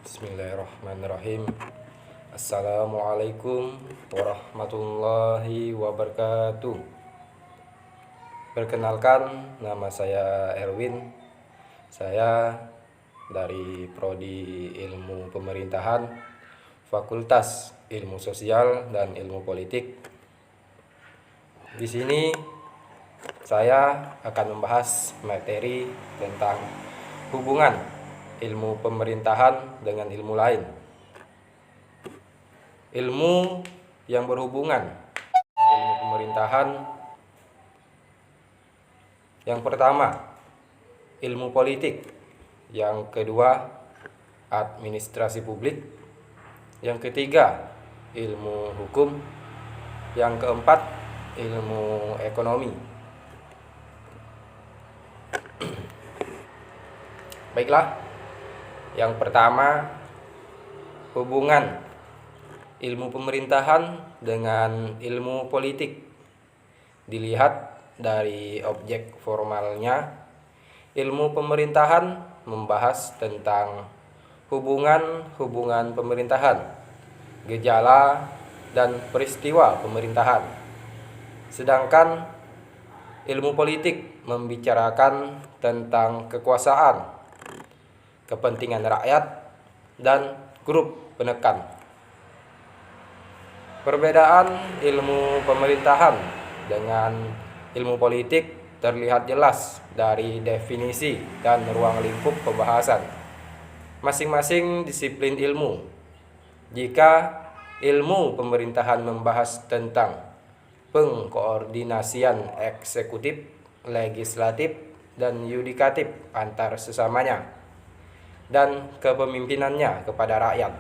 Bismillahirrahmanirrahim. Assalamualaikum warahmatullahi wabarakatuh. Perkenalkan, nama saya Erwin. Saya dari Prodi Ilmu Pemerintahan, Fakultas Ilmu Sosial dan Ilmu Politik. Di sini saya akan membahas materi tentang hubungan ilmu pemerintahan dengan ilmu lain. Ilmu yang berhubungan ilmu pemerintahan. Yang pertama, ilmu politik. Yang kedua, administrasi publik. Yang ketiga, ilmu hukum. Yang keempat, ilmu ekonomi. Baiklah, yang pertama, hubungan ilmu pemerintahan dengan ilmu politik. Dilihat dari objek formalnya, ilmu pemerintahan membahas tentang hubungan pemerintahan, gejala dan peristiwa pemerintahan. Sedangkan ilmu politik membicarakan tentang kekuasaan, kepentingan rakyat, dan grup penekan. Perbedaan ilmu pemerintahan dengan ilmu politik terlihat jelas dari definisi dan ruang lingkup pembahasan masing-masing disiplin ilmu. Jika ilmu pemerintahan membahas tentang pengkoordinasian eksekutif, legislatif, dan yudikatif antar sesamanya, dan kepemimpinannya kepada rakyat,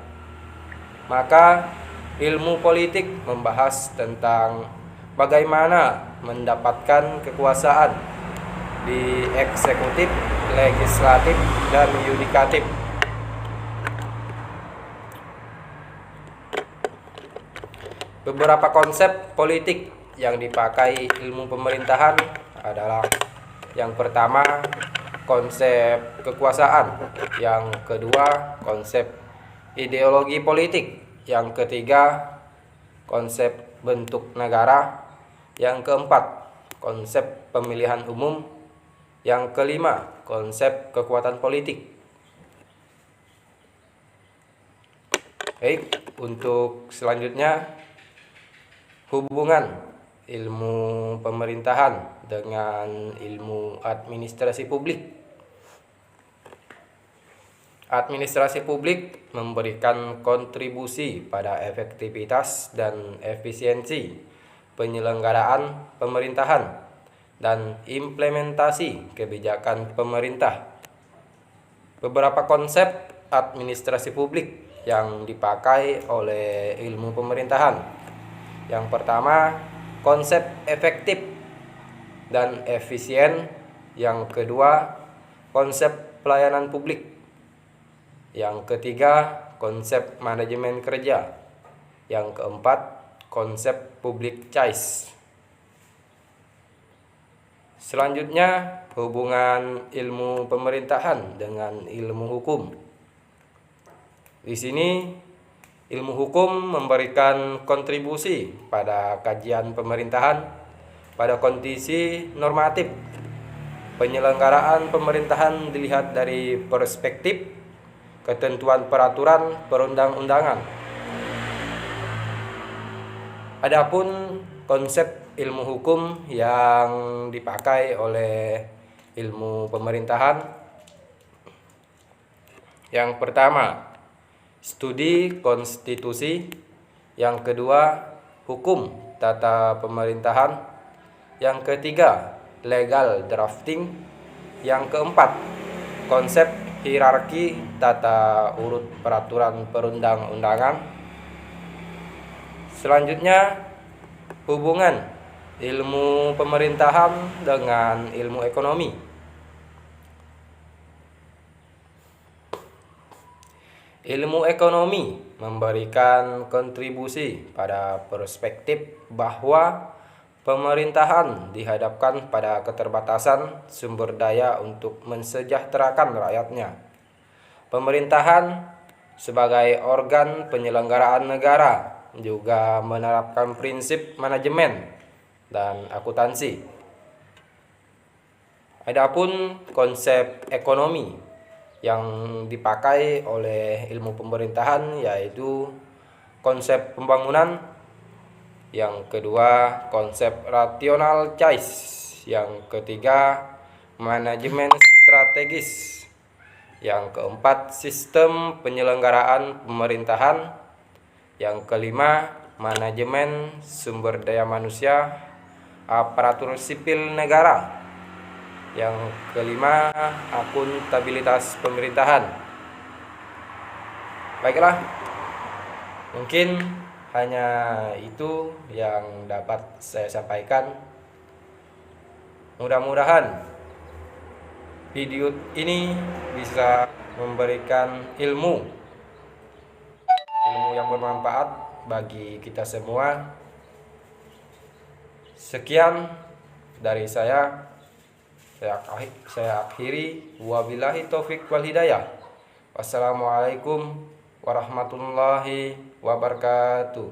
maka ilmu politik membahas tentang bagaimana mendapatkan kekuasaan di eksekutif, legislatif, dan yudikatif. Beberapa konsep politik yang dipakai ilmu pemerintahan adalah: yang pertama, konsep kekuasaan; yang kedua, konsep ideologi politik; yang ketiga, konsep bentuk negara; yang keempat, konsep pemilihan umum; yang kelima, konsep kekuatan politik. Baik, untuk selanjutnya, hubungan ilmu pemerintahan dengan ilmu administrasi publik. Administrasi publik memberikan kontribusi pada efektivitas dan efisiensi penyelenggaraan pemerintahan dan implementasi kebijakan pemerintah. Beberapa konsep administrasi publik yang dipakai oleh ilmu pemerintahan. Yang pertama, konsep efektif dan efisien; yang kedua, konsep pelayanan publik; yang ketiga, konsep manajemen kerja; yang keempat, konsep public choice. Selanjutnya, hubungan ilmu pemerintahan dengan ilmu hukum. Di sini ilmu hukum memberikan kontribusi pada kajian pemerintahan pada kondisi normatif. Penyelenggaraan pemerintahan dilihat dari perspektif ketentuan peraturan perundang-undangan. Adapun konsep ilmu hukum yang dipakai oleh ilmu pemerintahan, yang pertama, studi konstitusi; yang kedua, hukum tata pemerintahan; yang ketiga, legal drafting; yang keempat, konsep hierarki tata urut peraturan perundang-undangan. Selanjutnya, hubungan ilmu pemerintahan dengan ilmu ekonomi. Ilmu ekonomi memberikan kontribusi pada perspektif bahwa pemerintahan dihadapkan pada keterbatasan sumber daya untuk mensejahterakan rakyatnya. Pemerintahan sebagai organ penyelenggaraan negara, juga menerapkan prinsip manajemen dan akuntansi. Adapun konsep ekonomi yang dipakai oleh ilmu pemerintahan yaitu konsep pembangunan, yang kedua konsep rational choice, yang ketiga manajemen strategis, yang keempat sistem penyelenggaraan pemerintahan, yang kelima manajemen sumber daya manusia aparatur sipil negara, yang kelima akuntabilitas pemerintahan. Baiklah, mungkin hanya itu yang dapat saya sampaikan. Mudah-mudahan video ini bisa memberikan ilmu yang bermanfaat bagi kita semua. Sekian dari saya. Saya akhiri, wabillahi taufik wal hidayah. Wassalamualaikum warahmatullahi wabarakatuh.